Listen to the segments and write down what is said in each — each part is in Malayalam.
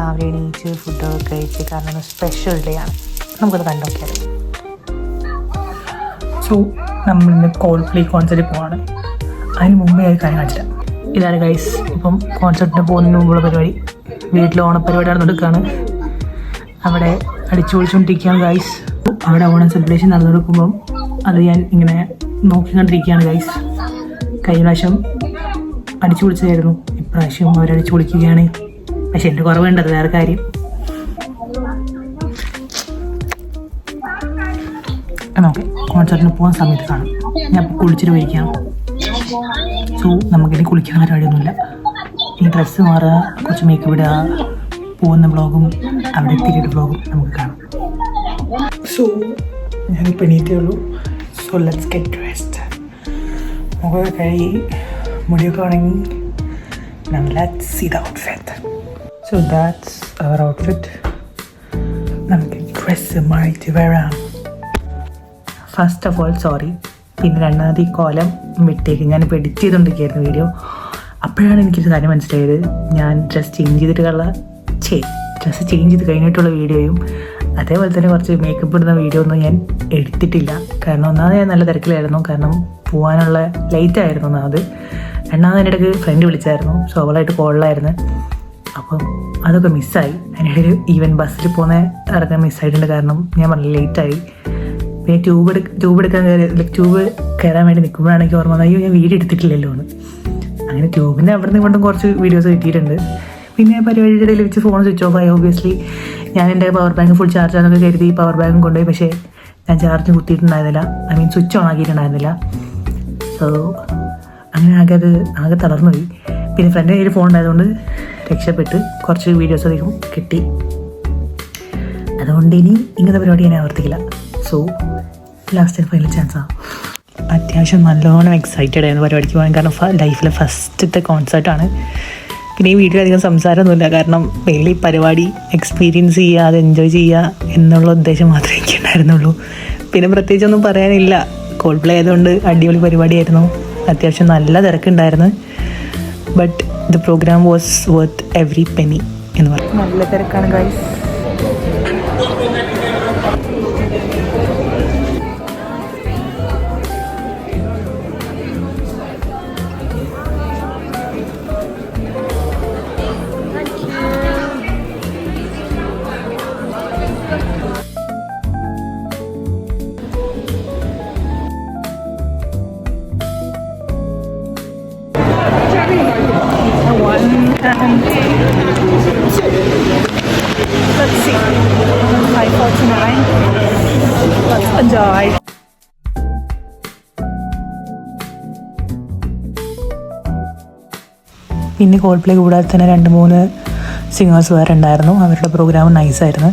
രാവിലെ എണീച്ച് ഫുഡൊക്കെ കഴിച്ച് കാരണം സ്പെഷ്യൽ ഡേ ആണ്. നമുക്കത് കണ്ടോക്കിയാൽ. സോ നമ്മളിന്ന് കോൾപ്ലേ കോൺസെർട്ടിൽ പോവാണ്. അതിന് മുമ്പേ അത് കാര്യം കാണിച്ചില്ല. ഇതാണ് ഗൈസ് ഇപ്പം കോൺസെർട്ടിന് പോകുന്നതിന് മുമ്പുള്ള പരിപാടി. വീട്ടിൽ ഓണപ്പരിപാടി നടന്നെടുക്കുകയാണ്. അവിടെ അടിച്ചു പൊളിച്ചുകൊണ്ടിരിക്കുകയാണ് ഗൈസ്. അവിടെ ഓണം സെലിബ്രേഷൻ നടന്നെടുക്കുമ്പം അത് ഞാൻ ഇങ്ങനെ നോക്കിക്കൊണ്ടിരിക്കുകയാണ് ഗൈസ്. കഴിഞ്ഞ പ്രാവശ്യം അടിച്ചു പൊളിച്ചതായിരുന്നു, ഇപ്രാവശ്യം അവരടിച്ചു പൊളിക്കുകയാണ്. പക്ഷെ എൻ്റെ കുറവുണ്ടത് വേറെ കാര്യം. ഓക്കെ, കോൺസെർട്ടിന് പോകുന്ന സമയത്ത് കാണും. ഞാൻ കുളിച്ചിട്ട് പോയിരിക്കാം. സോ നമുക്കിനി കുളിക്കാൻ പരിപാടിയൊന്നുമില്ല. ഈ ഡ്രസ്സ് മാറുക, കുറച്ച് മേക്കപ്പ് ഇടുക, പോകുന്ന വ്ളോഗും അവിടെ എത്തിയിട്ട് വ്ളോഗും നമുക്ക് കാണാം. സോ ഞാനിപ്പോൾ എണീറ്റേ ഉള്ളൂ. So let's get dressed. മുഖമൊക്കെ കഴുകി മുടിയൊക്കെ ഉണങ്ങി. Now let's see the outfit. So that's our outfit. നമുക്ക് ഡ്രസ്സ് മാറിയിട്ട് വരാം. First of all sorry. പിന്നെ രണ്ടാമത് ഈ കോലം വിട്ടേക്ക് ഞാനിപ്പോൾ എഡിറ്റ് ചെയ്തുകൊണ്ടിരിക്കുകയായിരുന്നു വീഡിയോ. അപ്പോഴാണ് എനിക്കൊരു കാര്യം മനസ്സിലായത്. ഞാൻ ഡ്രസ്സ് ചേഞ്ച് ചെയ്ത് കഴിഞ്ഞിട്ടുള്ള വീഡിയോയും അതേപോലെ തന്നെ കുറച്ച് മേക്കപ്പ് ഇടുന്ന വീഡിയോ ഒന്നും ഞാൻ എടുത്തിട്ടില്ല. കാരണം ഒന്നാമത് ഞാൻ നല്ല തിരക്കിലായിരുന്നു. കാരണം പോകാനുള്ള ലേറ്റ് ആയിരുന്നു ഒന്നാമത്. രണ്ടാമത് എൻ്റെ ഇടയ്ക്ക് ഫ്രണ്ട് വിളിച്ചായിരുന്നു. സോ അവളായിട്ട് കോളിലായിരുന്നു. അപ്പം അതൊക്കെ മിസ്സായി. അതിനിടെ ഒരു ഈവൻ ബസ്സിൽ പോകുന്ന ഇറങ്ങാൻ മിസ്സായിട്ടുണ്ട്. കാരണം ഞാൻ വളരെ ലേറ്റായി. പിന്നെ ട്യൂബ് കയറാൻ വേണ്ടി നിൽക്കുമ്പോഴാണെങ്കിൽ ഓർമ്മ അയ്യോ ഞാൻ വീഡിയോ എടുത്തിട്ടില്ലല്ലോ എന്ന്. അങ്ങനെ ട്യൂബിൻ്റെ അവിടെ നിന്ന് കൊണ്ടും കുറച്ച് വീഡിയോസ് കിട്ടിയിട്ടുണ്ട്. പിന്നെ പരിപാടിയുടെ ഇടയിൽ വെച്ച് ഫോൺ സ്വിച്ച് ഓഫ് ആയി. ഓബ്വിയസ്ലി ഞാൻ എൻ്റെ പവർ ബാങ്ക് ഫുൾ ചാർജ് ആണെന്നൊക്കെ കരുതി പവർ ബാങ്ക് കൊണ്ടുപോയി. പക്ഷേ ഞാൻ ചാർജ് കുത്തിയിട്ടുണ്ടായിരുന്നില്ല. സ്വിച്ച് ഓൺ ആക്കിയിട്ടുണ്ടായിരുന്നില്ല. സോ അങ്ങനെ ആകെ തളർന്നുപോയി. പിന്നെ ഫ്രണ്ടിൻ്റെ കയ്യിൽ ഫോൺ ഉണ്ടായതുകൊണ്ട് രക്ഷപ്പെട്ട് കുറച്ച് വീഡിയോസ് അധികം കിട്ടി. അതുകൊണ്ട് ഇനി ഇങ്ങനത്തെ പരിപാടി ഞാൻ ആവർത്തിക്കില്ല. സോ ലാസ്റ്റ് ആൻഡ് ഫൈനൽ ചാൻസാണ്. അത്യാവശ്യം നല്ലോണം എക്സൈറ്റഡ് ആയിരുന്നു പരിപാടിക്ക് പോകാൻ. കാരണം ലൈഫിലെ ഫസ്റ്റത്തെ കോൺസേർട്ടാണ്. പിന്നെ ഈ വീഡിയോ അധികം സംസാരമൊന്നുമില്ല. കാരണം മെയിൻലി പരിപാടി എക്സ്പീരിയൻസ് ചെയ്യുക, അത് എൻജോയ് ചെയ്യുക എന്നുള്ള ഉദ്ദേശം മാത്രമേ എനിക്ക് ഉണ്ടായിരുന്നുള്ളൂ. പിന്നെ പ്രത്യേകിച്ചൊന്നും പറയാനില്ല. കോൾപ്ലേ ആയതുകൊണ്ട് അടിപൊളി പരിപാടിയായിരുന്നു. അത്യാവശ്യം നല്ല തിരക്കുണ്ടായിരുന്നു. But the programme was worth every penny എന്ന് പറഞ്ഞു. നല്ല തിരക്കാണ് guys. Let's see. 5:49. Let's enjoy. പിന്നെ കോൾപ്ലേ കൂടാതെ തന്നെ 2-3 സിംഗേഴ്സ് വേറെ ഉണ്ടായിരുന്നു. അവരുടെ പ്രോഗ്രാം നൈസായിരുന്നു.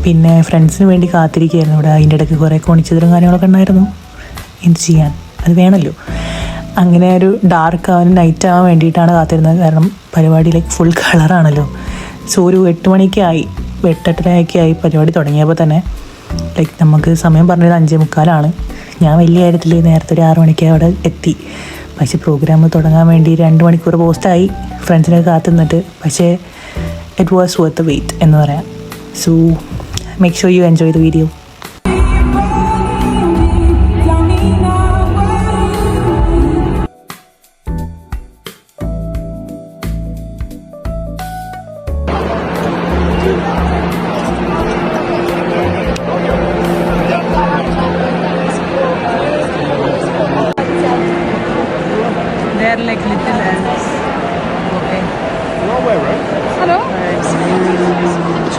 പിന്നെ ഫ്രണ്ട്സിന് വേണ്ടി കാത്തിരിക്കുകയായിരുന്നു ഇവിടെ. അതിൻ്റെ ഇടയ്ക്ക് കുറേ കോണിച്ചതിരും കാര്യങ്ങളൊക്കെ ഉണ്ടായിരുന്നു. എന്ത് ചെയ്യാൻ, അത് വേണമല്ലോ. അങ്ങനെ ഒരു ഡാർക്ക് ആവാൻ നൈറ്റ് ആവാൻ വേണ്ടിയിട്ടാണ് കാത്തിരുന്നത്. കാരണം പരിപാടി ഫുൾ കളറാണല്ലോ. സോ ഒരു 8 മണിക്ക് ആയി, 8-8:30 ആയി പരിപാടി തുടങ്ങിയപ്പോൾ തന്നെ. നമുക്ക് സമയം പറഞ്ഞത് 5:45. ഞാൻ വലിയ കാര്യത്തിൽ നേരത്തെ ഒരു 6 മണിക്ക് അവിടെ എത്തി. പക്ഷേ പ്രോഗ്രാം തുടങ്ങാൻ വേണ്ടി 2 മണിക്കൂർ പോസ്റ്റായി ഫ്രണ്ട്സിനെ കാത്തുനിന്നിട്ട്. പക്ഷേ it was worth the wait എന്ന് പറയാം. So make sure you enjoy the video. They're like little ants. Okay. Long way, right? Hello? It's huge.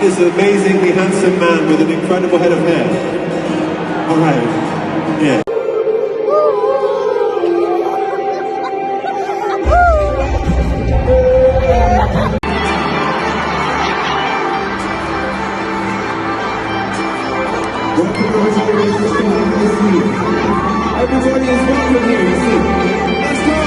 That is an amazingly handsome man with an incredible head of hair. All right. Yeah. Everybody is welcome here, you see. Let's go!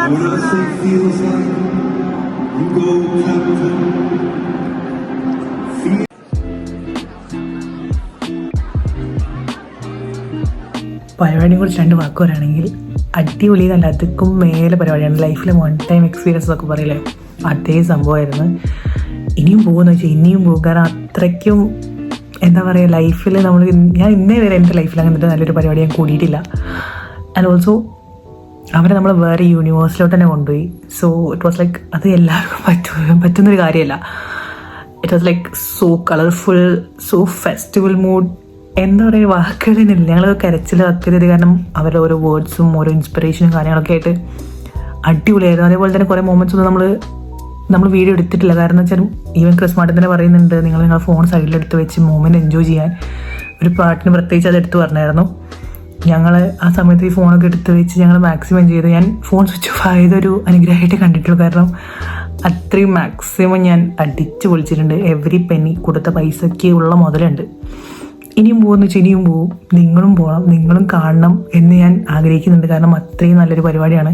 When I say feels like, you go captain. പരിപാടിയെ കുറിച്ച് രണ്ട് വാക്ക് പറയുകയാണെങ്കിൽ അടിപൊളി നല്ല അതുക്കും മേലെ പരിപാടിയാണ്. ലൈഫിൽ വൺ ടൈം എക്സ്പീരിയൻസ് എന്നൊക്കെ പറയില്ലേ, അതേ സംഭവമായിരുന്നു. ഇനിയും പോകുമെന്ന് വെച്ചാൽ ഇനിയും പോകും. കാരണം അത്രയ്ക്കും എന്താ പറയുക, ലൈഫിൽ ഞാൻ ഇന്നേ വരെ എൻ്റെ ലൈഫിൽ അങ്ങനത്തെ നല്ലൊരു പരിപാടി ഞാൻ കൂടിയിട്ടില്ല. ആൻഡ് ഓൾസോ അവരെ നമ്മൾ വേറെ യൂണിവേഴ്സിലോട്ട് തന്നെ കൊണ്ടുപോയി. സോ ഇറ്റ് വാസ് ലൈക്ക് അത് എല്ലാവർക്കും പറ്റുന്നൊരു കാര്യമല്ല. It was like so colourful, so festival mood. എന്താ പറയുക, വാക്കുകളില്ല. ഞങ്ങൾ കരച്ചിൽ കത്തിയത് കാരണം അവരുടെ ഓരോ വേർഡ്സും ഓരോ ഇൻസ്പിറേഷനും കാര്യങ്ങളൊക്കെ ആയിട്ട് അടിപൊളിയായിരുന്നു. അതേപോലെ തന്നെ കുറേ മൊമെൻറ്റ്സ് ഒന്നും നമ്മൾ വീഡിയോ എടുത്തിട്ടില്ല. കാരണം എന്ന് വെച്ചാൽ ഈവൻ ക്രിസ് മാർട്ടിൻ തന്നെ പറയുന്നുണ്ട്, നിങ്ങളുടെ ഫോൺ സൈഡിലെടുത്ത് വെച്ച് മൊമെൻറ്റ് എൻജോയ് ചെയ്യാൻ. ഒരു പാട്ടിന് പ്രത്യേകിച്ച് അത് എടുത്ത് പറഞ്ഞായിരുന്നു. ഞങ്ങൾ ആ സമയത്ത് ഈ ഫോണൊക്കെ എടുത്ത് വെച്ച് ഞങ്ങൾ മാക്സിമം ചെയ്ത്, ഞാൻ ഫോൺ സ്വിച്ച് ഓഫ് ആയതൊരു അനുഗ്രഹമായിട്ട് കണ്ടിട്ടുള്ളൂ. കാരണം അത്രയും മാക്സിമം ഞാൻ അടിച്ച് പൊളിച്ചിട്ടുണ്ട്. എവറി പെന്നി കൊടുത്ത പൈസയ്ക്ക് ഉള്ള മുതലുണ്ട്. ഇനിയും പോകുമെന്ന് വെച്ചാൽ ഇനിയും പോവും. നിങ്ങളും പോകണം, നിങ്ങളും കാണണം എന്ന് ഞാൻ ആഗ്രഹിക്കുന്നുണ്ട്. കാരണം അത്രയും നല്ലൊരു പരിപാടിയാണ്,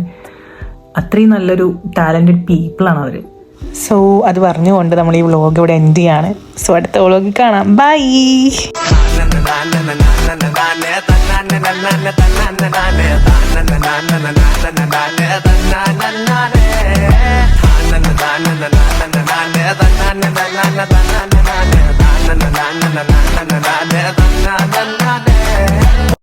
അത്രയും നല്ലൊരു ടാലൻറ്റഡ് പീപ്പിളാണ് അവർ. സോ അത് പറഞ്ഞുകൊണ്ട് നമ്മൾ ഈ വ്ളോഗ് ഇവിടെ എൻഡ് ചെയ്യാണ്. സോ അടുത്ത വ്ളോഗിൽ കാണാം. By. na na na na na na na na na na na na na